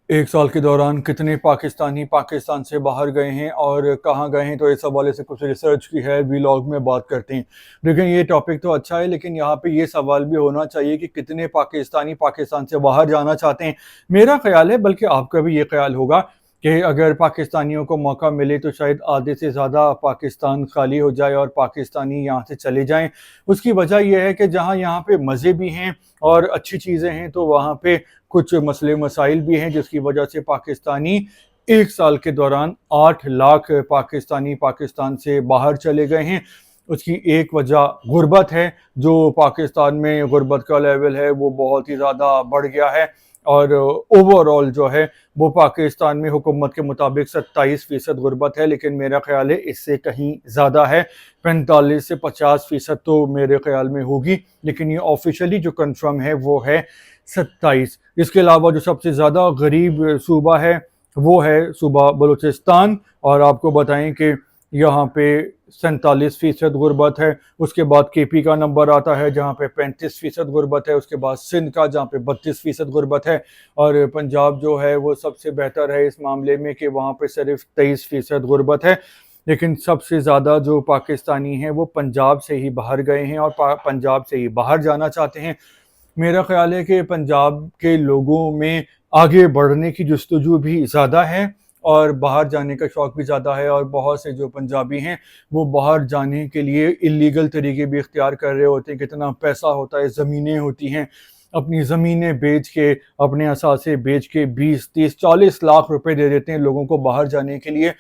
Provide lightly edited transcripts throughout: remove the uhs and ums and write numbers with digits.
एक साल के दौरान कितने पाकिस्तानी पाकिस्तान से बाहर गए हैं और कहाँ गए हैं, तो इस हवाले से कुछ रिसर्च की है, वीलॉग में बात करते हैं। लेकिन ये टॉपिक तो अच्छा है, लेकिन यहाँ पे ये सवाल भी होना चाहिए कि कितने पाकिस्तानी पाकिस्तान से बाहर जाना चाहते हैं। मेरा ख्याल है, बल्कि आपका भी ये ख्याल होगा कि अगर पाकिस्तानियों को मौका मिले तो शायद आधे से ज़्यादा पाकिस्तान खाली हो जाए और पाकिस्तानी यहाँ से चले जाएं। उसकी वजह यह है कि जहाँ यहाँ पे मज़े भी हैं और अच्छी चीज़ें हैं, तो वहाँ पे कुछ मसले मसाइल भी हैं, जिसकी वजह से पाकिस्तानी एक साल के दौरान 8 लाख पाकिस्तानी पाकिस्तान से बाहर चले गए हैं। उसकी एक वजह गुर्बत है। जो पाकिस्तान में गुर्बत का लेवल है वो बहुत ही ज़्यादा बढ़ गया है, और ओवरऑल जो है वो पाकिस्तान में हुकूमत के मुताबिक 27% गुर्बत है, लेकिन मेरा ख्याल है इससे कहीं ज़्यादा है। 45 से 50% तो मेरे ख्याल में होगी, लेकिन ये ऑफिशियली जो कंफर्म है वो है 27। इसके अलावा जो सबसे ज़्यादा गरीब सूबा है वो है सूबा बलूचिस्तान, और आपको बताएं कि यहाँ पे 47% गुर्बत है। उसके बाद केपी का नंबर आता है जहाँ पे 35% गुर्बत है। उसके बाद सिंध का जहाँ पे 32% गुर्बत है, और पंजाब जो है वो सबसे बेहतर है इस मामले में कि वहाँ पे सिर्फ 23% गुर्बत है। लेकिन सबसे ज़्यादा जो पाकिस्तानी हैं वो पंजाब से ही बाहर गए हैं और पंजाब से ही बाहर जाना चाहते हैं। मेरा ख्याल है कि पंजाब के लोगों में आगे बढ़ने की जुस्तजू भी ज़्यादा है और बाहर जाने का शौक़ भी ज़्यादा है, और बहुत से जो पंजाबी हैं वो बाहर जाने के लिए इलीगल तरीके भी इख्तियार कर रहे होते हैं। कितना पैसा होता है, ज़मीनें होती हैं, अपनी ज़मीनें बेच के, अपने असासे बेच के 20, 30, 40 लाख रुपए दे देते हैं लोगों को बाहर जाने के लिए।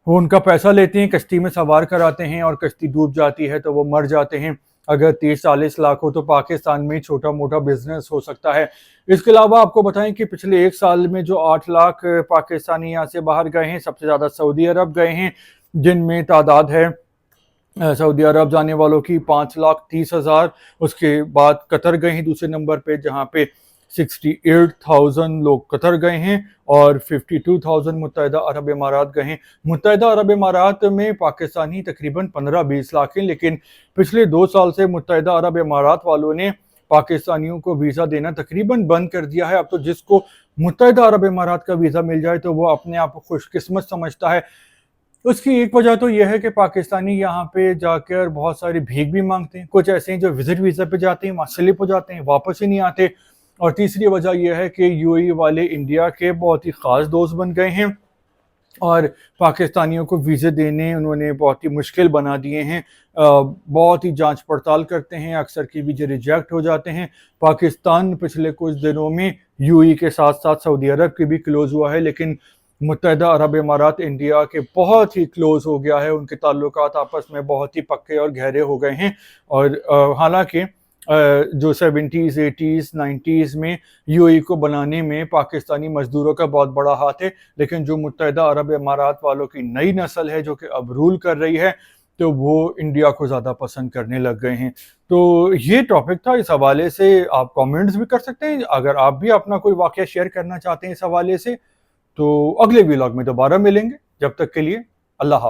वो उनका पैसा लेते हैं, कश्ती में सवार कराते हैं, और कश्ती डूब जाती है तो वो मर जाते हैं। अगर 30-40 लाख हो तो पाकिस्तान में छोटा मोटा बिजनेस हो सकता है। इसके अलावा आपको बताएं कि पिछले एक साल में जो 8 लाख पाकिस्तानी यहाँ से बाहर गए हैं, सबसे ज़्यादा सऊदी अरब गए हैं, जिनमें तादाद है सऊदी अरब जाने वालों की 5,30,000। उसके बाद कतर गए हैं दूसरे नंबर पे, जहाँ पे 68,000 लोग कतर गए हैं, और 52,000 मुत्तहिदा अरब इमारात गए हैं। मुत्तहिदा अरब इमारात में पाकिस्तानी तकरीबन 15-20 लाख हैं, लेकिन पिछले 2 साल से मुत्तहिदा अरब इमारात वालों ने पाकिस्तानियों को वीज़ा देना तकरीबन बंद कर दिया है। अब तो जिसको मुत्तहिदा अरब इमारात का वीज़ा मिल जाए तो वो अपने आप को खुशकिस्मत समझता है। उसकी एक वजह तो यह है कि पाकिस्तानी यहाँ पे जाकर बहुत सारी भीख भी मांगते हैं। कुछ ऐसे हैं जो विजिट वीज़ा पे जाते हैं, वहाँ स्लिप हो जाते हैं, वापस ही नहीं आते। और तीसरी वजह यह है कि यूएई वाले इंडिया के बहुत ही ख़ास दोस्त बन गए हैं, और पाकिस्तानियों को वीज़े देने उन्होंने बहुत ही मुश्किल बना दिए हैं। बहुत ही जांच पड़ताल करते हैं, अक्सर के वीज़े रिजेक्ट हो जाते हैं। पाकिस्तान पिछले कुछ दिनों में यूएई के साथ साथ सऊदी अरब के भी क्लोज़ हुआ है, लेकिन मुत्तहिदा अरब इमारात इंडिया के बहुत ही क्लोज़ हो गया है। उनके ताल्लुकात आपस में बहुत ही पक्के और गहरे हो गए हैं। और हालांकि जो 70s, 80s, 90s में यूएई को बनाने में पाकिस्तानी मजदूरों का बहुत बड़ा हाथ है, लेकिन जो मुत्तहिदा अरब इमारात वालों की नई नस्ल है जो कि अब रूल कर रही है, तो वो इंडिया को ज़्यादा पसंद करने लग गए हैं। तो ये टॉपिक था। इस हवाले से आप कमेंट्स भी कर सकते हैं। अगर आप भी अपना कोई वाक़या शेयर करना चाहते हैं इस हवाले से, तो अगले व्लॉग में दोबारा मिलेंगे। जब तक के लिए अल्लाह हाफ़िज़।